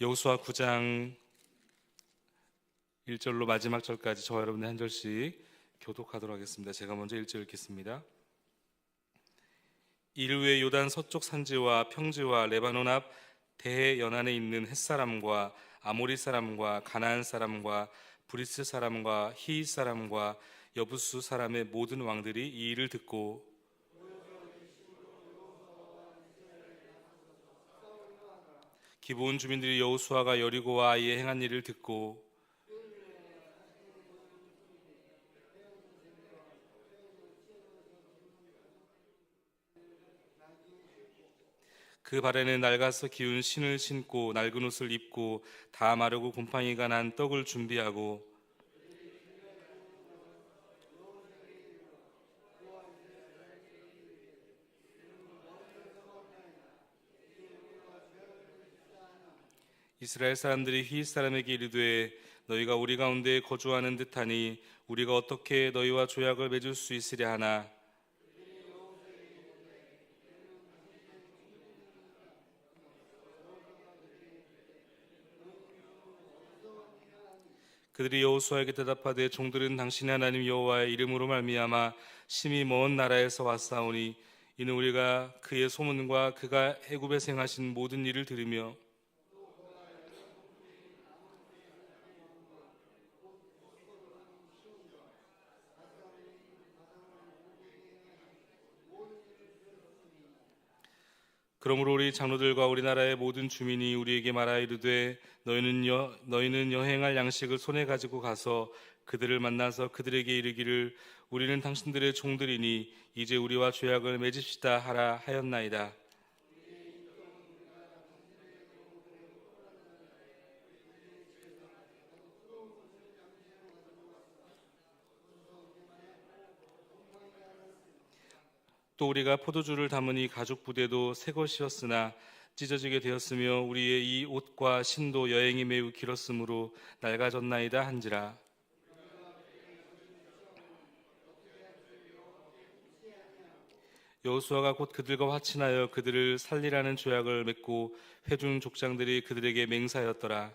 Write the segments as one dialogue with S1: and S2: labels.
S1: 여호수아 9장 1절로 마지막 절까지 저와 여러분들 한 절씩 교독하도록 하겠습니다. 제가 먼저 1절 읽겠습니다. 이를 위해 요단 서쪽 산지와 평지와 레바논 앞 대해 연안에 있는 햇사람과 아모리 사람과 가나안 사람과 브리스 사람과 히윗 사람과 여부수 사람의 모든 왕들이 이 일을 듣고 기브온 주민들이 여호수아가 여리고와 아이에 행한 일을 듣고 그 발에는 낡아서 기운 신을 신고 낡은 옷을 입고 다 마르고 곰팡이가 난 떡을 준비하고 이스라엘 사람들이 히윗 사람에게 이르되 너희가 우리 가운데 거주하는 듯하니 우리가 어떻게 너희와 조약을 맺을 수 있으랴 하나 그들이 여호수아에게 대답하되 종들은 당신의 하나님 여호와의 이름으로 말미암아 심히 먼 나라에서 왔사오니 이는 우리가 그의 소문과 그가 애굽에서 행하신 모든 일을 들으며 그러므로 우리 장로들과 우리나라의 모든 주민이 우리에게 말하여 이르되 너희는 여행할 양식을 손에 가지고 가서 그들을 만나서 그들에게 이르기를 우리는 당신들의 종들이니 이제 우리와 조약을 맺읍시다 하라 하였나이다. 또 우리가 포도주를 담으니 가죽 부대도 새 것이었으나 찢어지게 되었으며 우리의 이 옷과 신도 여행이 매우 길었으므로 낡아졌나이다 한지라. 여호수아가 곧 그들과 화친하여 그들을 살리라는 조약을 맺고 회중 족장들이 그들에게 맹세하였더라.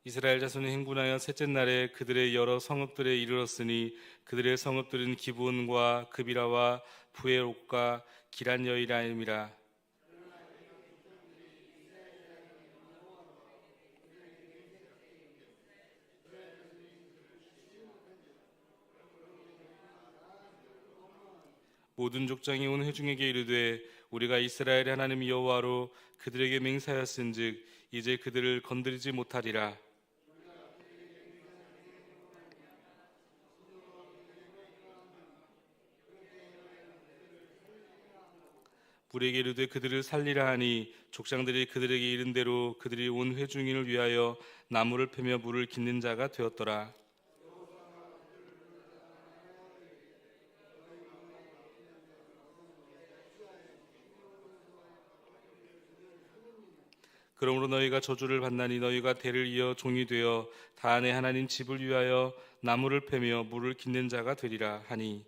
S1: 이스라엘 자손이 행군하여 셋째 날에 그들의 여러 성읍들에 이르렀으니 그들의 성읍들은 기브온과 그비라와 부에롯과 기란여이라임이라. 모든 족장이 온 회중에게 이르되 우리가 이스라엘의 하나님 여호와로 그들에게 맹세하였은즉 이제 그들을 건드리지 못하리라. 우리에게 이르되 그들을 살리라 하니 족장들이 그들에게 이른 대로 그들이 온 회중인을 위하여 나무를 패며 물을 깃는 자가 되었더라. 그러므로 너희가 저주를 받나니 너희가 대를 이어 종이 되어 다한의 하나님 집을 위하여 나무를 패며 물을 깃는 자가 되리라 하니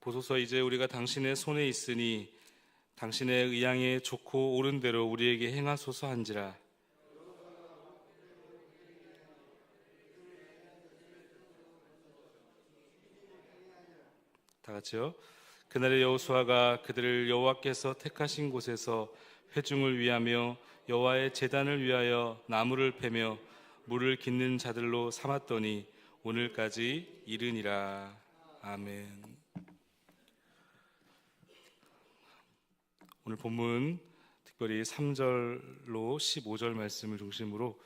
S1: 보소서 이제 우리가 당신의 손에 있으니 당신의 의향에 좋고 옳은 대로 우리에게 행하소서 한지라. 다 같이요. 그날의 여호수아가 그들을 여호와께서 택하신 곳에서 회중을 위하며 여호와의 제단을 위하여 나무를 패며 물을 깃는 자들로 삼았더니 오늘까지 이르니라. 아멘. 오늘 본문 특별히 3절로 15절 말씀을 중심으로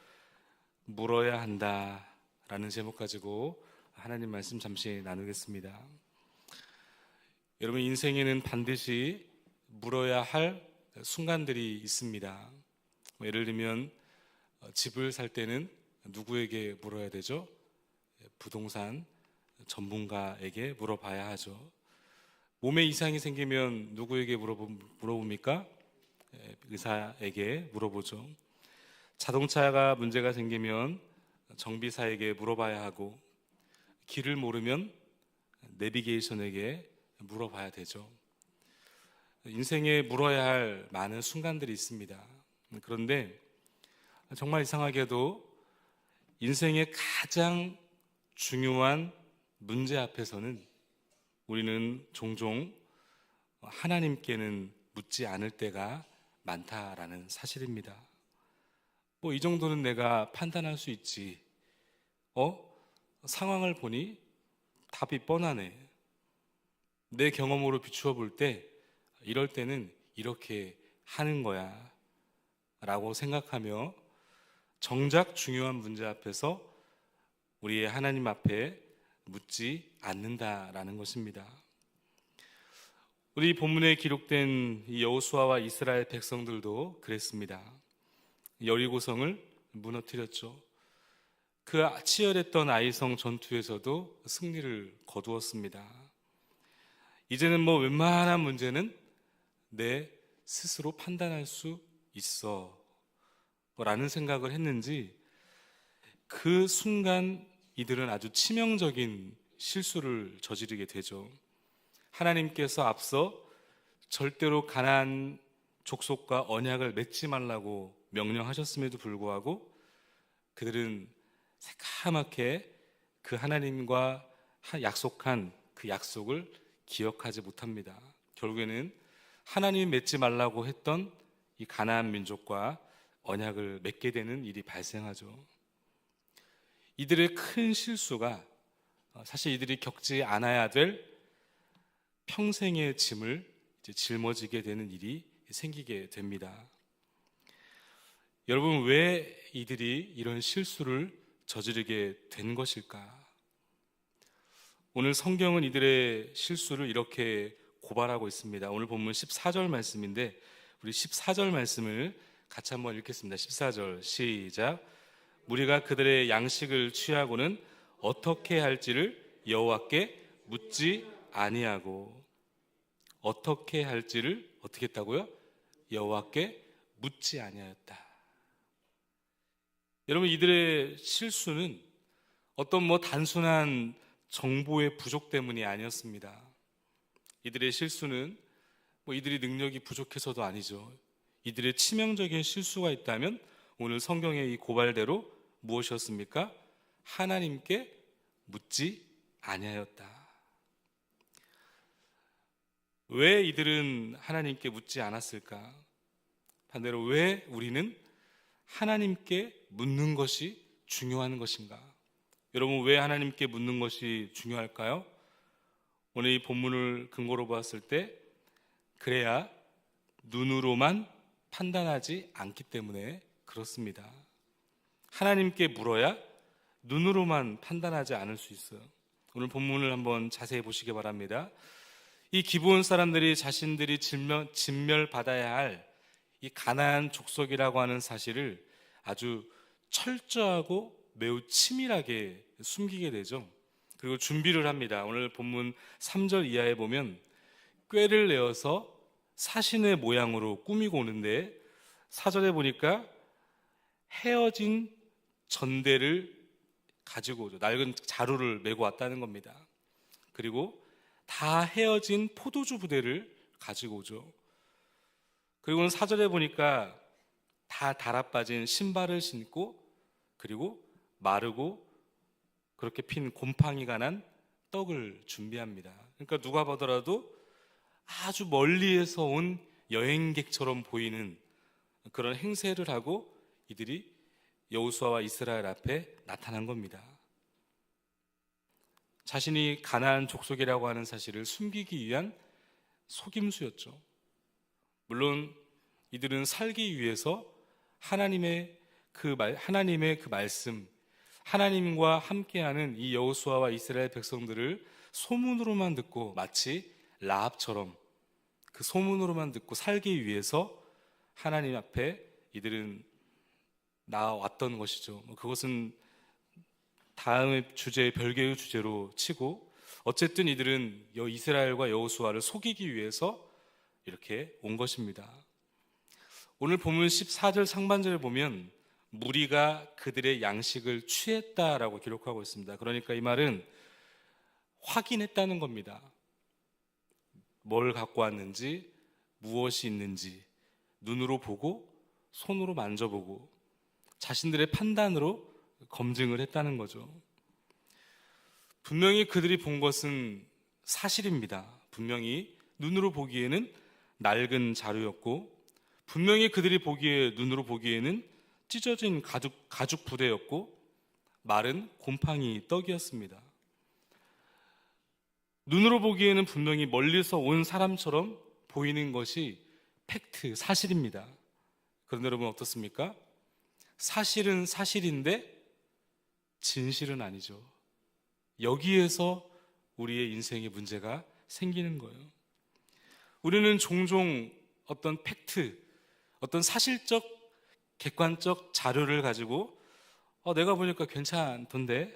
S1: 물어야 한다라는 제목 가지고 하나님 말씀 잠시 나누겠습니다. 여러분 인생에는 반드시 물어야 할 순간들이 있습니다. 예를 들면 집을 살 때는 누구에게 물어야 되죠? 부동산 전문가에게 물어봐야 하죠. 몸에 이상이 생기면 누구에게 물어봅니까? 의사에게 물어보죠. 자동차가 문제가 생기면 정비사에게 물어봐야 하고, 길을 모르면 내비게이션에게 물어봐야 되죠. 인생에 물어야 할 많은 순간들이 있습니다. 그런데 정말 이상하게도 인생의 가장 중요한 문제 앞에서는 우리는 종종 하나님께는 묻지 않을 때가 많다라는 사실입니다. 이 정도는 내가 판단할 수 있지. 상황을 보니 답이 뻔하네. 내 경험으로 비추어 볼 때 이럴 때는 이렇게 하는 거야 라고 생각하며 정작 중요한 문제 앞에서 우리의 하나님 앞에 묻지 않는다라는 것입니다. 우리 본문에 기록된 이 여호수아와 이스라엘 백성들도 그랬습니다. 여리고성을 무너뜨렸죠. 그 치열했던 아이성 전투에서도 승리를 거두었습니다. 이제는 웬만한 문제는 내 스스로 판단할 수 있어 라는 생각을 했는지 그 순간 이들은 아주 치명적인 실수를 저지르게 되죠. 하나님께서 앞서 절대로 가나안 족속과 언약을 맺지 말라고 명령하셨음에도 불구하고 그들은 새카맣게 그 하나님과 약속한 그 약속을 기억하지 못합니다. 결국에는 하나님이 맺지 말라고 했던 이 가나안 민족과 언약을 맺게 되는 일이 발생하죠. 이들의 큰 실수가 사실 이들이 겪지 않아야 될 평생의 짐을 짊어지게 되는 일이 생기게 됩니다. 여러분, 왜 이들이 이런 실수를 저지르게 된 것일까? 오늘 성경은 이들의 실수를 이렇게 고발하고 있습니다. 오늘 본문 14절 말씀인데 우리 14절 말씀을 같이 한번 읽겠습니다. 14절 시작. 무리가 그들의 양식을 취하고는 어떻게 할지를 여호와께 묻지 아니하고, 어떻게 할지를 어떻게 했다고요? 여호와께 묻지 아니하였다. 여러분, 이들의 실수는 어떤 단순한 정보의 부족 때문이 아니었습니다. 이들의 실수는 이들이 능력이 부족해서도 아니죠. 이들의 치명적인 실수가 있다면 오늘 성경의 이 고발대로 무엇이었습니까? 하나님께 묻지 아니하였다. 왜 이들은 하나님께 묻지 않았을까? 반대로 왜 우리는 하나님께 묻는 것이 중요한 것인가? 여러분, 왜 하나님께 묻는 것이 중요할까요? 오늘 이 본문을 근거로 보았을 때 그래야 눈으로만 판단하지 않기 때문에 그렇습니다. 하나님께 물어야 눈으로만 판단하지 않을 수 있어요. 오늘 본문을 한번 자세히 보시기 바랍니다. 이 기브온 사람들이 자신들이 진멸받아야 할 이 가나안 족속이라고 하는 사실을 아주 철저하고 매우 치밀하게 숨기게 되죠. 그리고 준비를 합니다. 오늘 본문 3절 이하에 보면 꾀를 내어서 사신의 모양으로 꾸미고 오는데 4절에 보니까 헤어진 전대를 가지고 오죠. 낡은 자루를 메고 왔다는 겁니다. 그리고 다 헤어진 포도주 부대를 가지고 오죠. 그리고는 4절에 보니까 다 달아빠진 신발을 신고, 그리고 마르고 그렇게 핀 곰팡이가 난 떡을 준비합니다. 그러니까 누가 보더라도 아주 멀리에서 온 여행객처럼 보이는 그런 행세를 하고 이들이 여호수아와 이스라엘 앞에 나타난 겁니다. 자신이 가나안 족속이라고 하는 사실을 숨기기 위한 속임수였죠. 물론 이들은 살기 위해서 하나님의 그 말씀, 하나님과 함께하는 이 여호수아와 이스라엘 백성들을 소문으로만 듣고 마치 라합처럼 그 소문으로만 듣고 살기 위해서 하나님 앞에 이들은 나왔던 것이죠. 그것은 다음의 주제, 별개의 주제로 치고, 어쨌든 이들은 이스라엘과 여호수아를 속이기 위해서 이렇게 온 것입니다. 오늘 본문 14절 상반절을 보면 무리가 그들의 양식을 취했다라고 기록하고 있습니다. 그러니까 이 말은 확인했다는 겁니다. 뭘 갖고 왔는지, 무엇이 있는지 눈으로 보고 손으로 만져보고 자신들의 판단으로 검증을 했다는 거죠. 분명히 그들이 본 것은 사실입니다. 분명히 눈으로 보기에는 낡은 자루였고, 분명히 그들이 눈으로 보기에는 찢어진 가죽 부대였고, 마른 곰팡이 떡이었습니다. 눈으로 보기에는 분명히 멀리서 온 사람처럼 보이는 것이 팩트, 사실입니다. 그런데 여러분 어떻습니까? 사실은 사실인데 진실은 아니죠. 여기에서 우리의 인생의 문제가 생기는 거예요. 우리는 종종 어떤 팩트, 어떤 사실적, 객관적 자료를 가지고 내가 보니까 괜찮던데,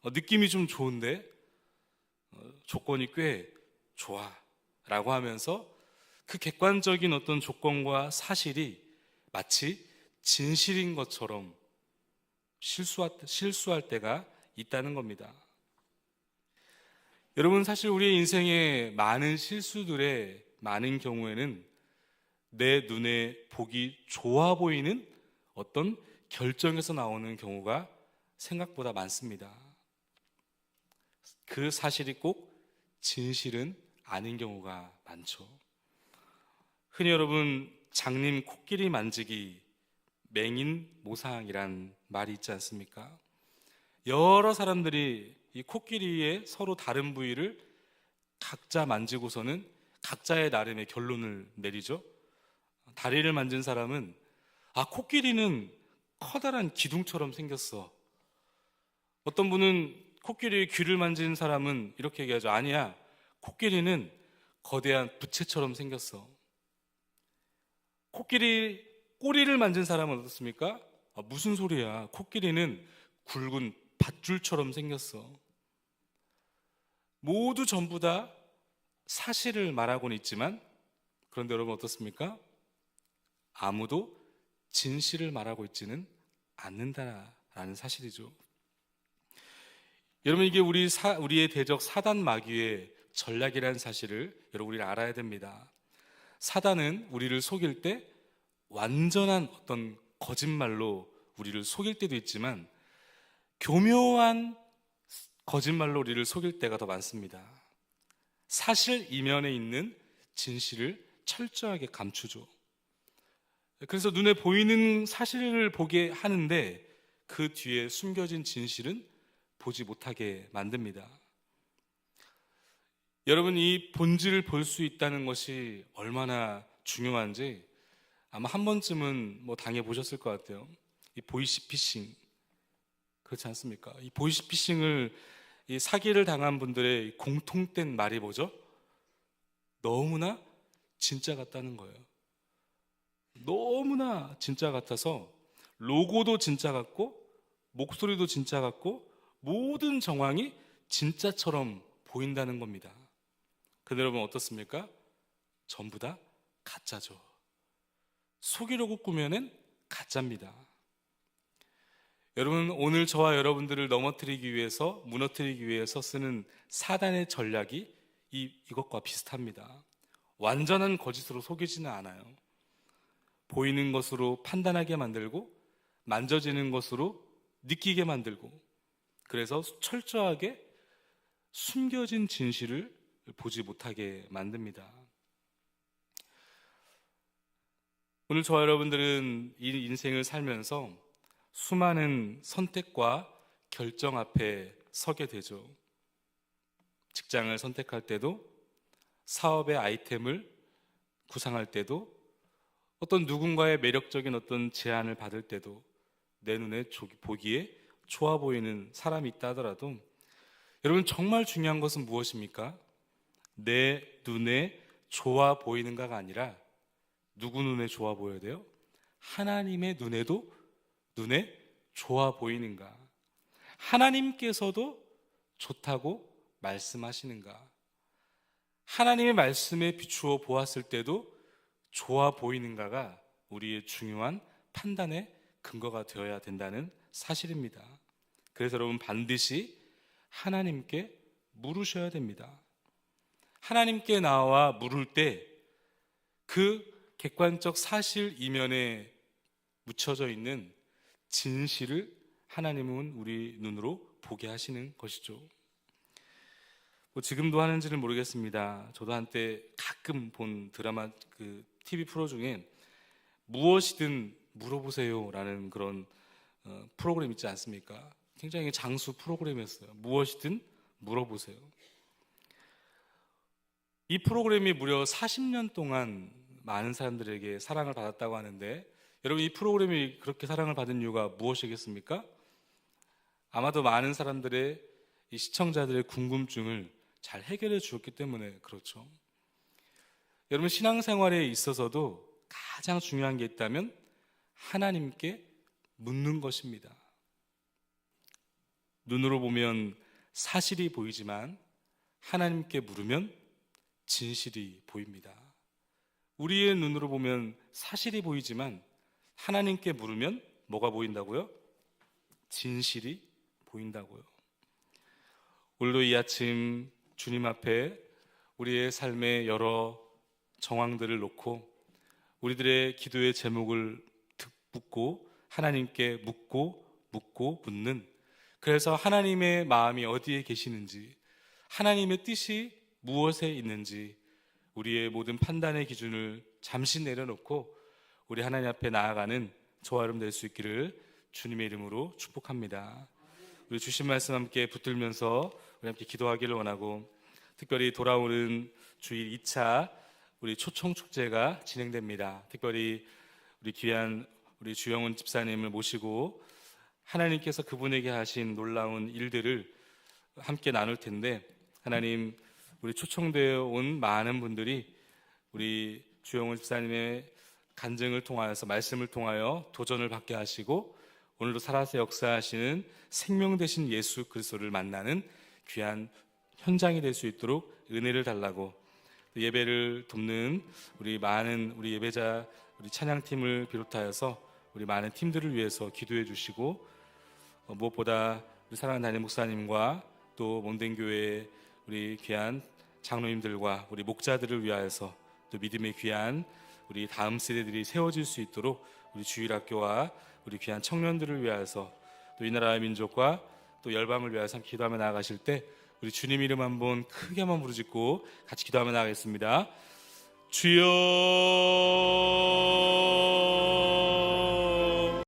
S1: 느낌이 좀 좋은데, 조건이 꽤 좋아 라고 하면서 그 객관적인 어떤 조건과 사실이 마치 진실인 것처럼 실수할 때가 있다는 겁니다. 여러분, 사실 우리의 인생의 많은 실수들의 많은 경우에는 내 눈에 보기 좋아 보이는 어떤 결정에서 나오는 경우가 생각보다 많습니다. 그 사실이 꼭 진실은 아닌 경우가 많죠. 흔히 여러분, 장님 코끼리 만지기, 맹인 모상이란 말이 있지 않습니까? 여러 사람들이 이 코끼리의 서로 다른 부위를 각자 만지고서는 각자의 나름의 결론을 내리죠. 다리를 만진 사람은 코끼리는 커다란 기둥처럼 생겼어. 어떤 분은 코끼리의 귀를 만진 사람은 이렇게 얘기하죠. 아니야, 코끼리는 거대한 부채처럼 생겼어. 코끼리 꼬리를 만진 사람은 어떻습니까? 무슨 소리야, 코끼리는 굵은 밧줄처럼 생겼어. 모두 전부 다 사실을 말하고는 있지만, 그런데 여러분 어떻습니까? 아무도 진실을 말하고 있지는 않는다라는 사실이죠. 여러분, 이게 우리의 대적 사단 마귀의 전략이라는 사실을 여러분 우리는 알아야 됩니다. 사단은 우리를 속일 때 완전한 어떤 거짓말로 우리를 속일 때도 있지만, 교묘한 거짓말로 우리를 속일 때가 더 많습니다. 사실 이면에 있는 진실을 철저하게 감추죠. 그래서 눈에 보이는 사실을 보게 하는데 그 뒤에 숨겨진 진실은 보지 못하게 만듭니다. 여러분, 이 본질을 볼 수 있다는 것이 얼마나 중요한지 아마 한 번쯤은 당해보셨을 것 같아요. 이 보이시피싱, 그렇지 않습니까? 이 보이시피싱을, 이 사기를 당한 분들의 공통된 말이 뭐죠? 너무나 진짜 같다는 거예요. 너무나 진짜 같아서 로고도 진짜 같고 목소리도 진짜 같고 모든 정황이 진짜처럼 보인다는 겁니다. 근데 여러분 어떻습니까? 전부 다 가짜죠. 속이려고 꾸며낸 가짜입니다. 여러분, 오늘 저와 여러분들을 무너뜨리기 위해서 쓰는 사단의 전략이 이것과 비슷합니다. 완전한 거짓으로 속이지는 않아요. 보이는 것으로 판단하게 만들고, 만져지는 것으로 느끼게 만들고, 그래서 철저하게 숨겨진 진실을 보지 못하게 만듭니다. 오늘 저와 여러분들은 이 인생을 살면서 수많은 선택과 결정 앞에 서게 되죠. 직장을 선택할 때도, 사업의 아이템을 구상할 때도, 어떤 누군가의 매력적인 어떤 제안을 받을 때도, 내 눈에 보기에 좋아 보이는 사람이 있다 하더라도, 여러분 정말 중요한 것은 무엇입니까? 내 눈에 좋아 보이는가가 아니라 누구 눈에 좋아 보여야 돼요? 하나님의 눈에도 눈에 좋아 보이는가? 하나님께서도 좋다고 말씀하시는가? 하나님의 말씀에 비추어 보았을 때도 좋아 보이는가가 우리의 중요한 판단의 근거가 되어야 된다는 사실입니다. 그래서 여러분 반드시 하나님께 물으셔야 됩니다. 하나님께 나와 물을 때 그 객관적 사실 이면에 묻혀져 있는 진실을 하나님은 우리 눈으로 보게 하시는 것이죠. 지금도 하는지는 모르겠습니다. 저도 한때 가끔 본 드라마 TV 프로 중에 무엇이든 물어보세요라는 그런 프로그램 있지 않습니까? 굉장히 장수 프로그램이었어요. 무엇이든 물어보세요. 이 프로그램이 무려 40년 동안 많은 사람들에게 사랑을 받았다고 하는데, 여러분 이 프로그램이 그렇게 사랑을 받은 이유가 무엇이겠습니까? 아마도 많은 사람들의 이 시청자들의 궁금증을 잘 해결해 주었기 때문에 그렇죠. 여러분 신앙생활에 있어서도 가장 중요한 게 있다면 하나님께 묻는 것입니다. 눈으로 보면 사실이 보이지만 하나님께 물으면 진실이 보입니다. 우리의 눈으로 보면 사실이 보이지만 하나님께 물으면 뭐가 보인다고요? 진실이 보인다고요. 오늘도 이 아침 주님 앞에 우리의 삶의 여러 정황들을 놓고 우리들의 기도의 제목을 묻고 하나님께 묻고 묻는, 그래서 하나님의 마음이 어디에 계시는지, 하나님의 뜻이 무엇에 있는지 우리의 모든 판단의 기준을 잠시 내려놓고 우리 하나님 앞에 나아가는 저와 여러분 될 수 있기를 주님의 이름으로 축복합니다. 우리 주신 말씀 함께 붙들면서 우리 함께 기도하기를 원하고, 특별히 돌아오는 주일 2차 우리 초청 축제가 진행됩니다. 특별히 우리 귀한 우리 주영훈 집사님을 모시고 하나님께서 그분에게 하신 놀라운 일들을 함께 나눌 텐데, 하나님 우리 초청되어 온 많은 분들이 우리 주영훈 집사님의 간증을 통하여서 말씀을 통하여 도전을 받게 하시고 오늘도 살아서 역사하시는 생명 되신 예수 그리스도를 만나는 귀한 현장이 될 수 있도록 은혜를 달라고, 예배를 돕는 우리 많은 우리 예배자 우리 찬양팀을 비롯하여서 우리 많은 팀들을 위해서 기도해 주시고, 무엇보다 우리 사랑하는 담임 목사님과 또 몸된 교회 우리 귀한 장로님들과 우리 목자들을 위하여서 또 믿음의 귀한 우리 다음 세대들이 세워질 수 있도록 우리 주일학교와 우리 귀한 청년들을 위하여서 또 이 나라의 민족과 또 열방을 위하여서 기도하며 나아가실 때 우리 주님 이름 한번 크게 한번 부르짖고 같이 기도하며 나아가겠습니다. 주여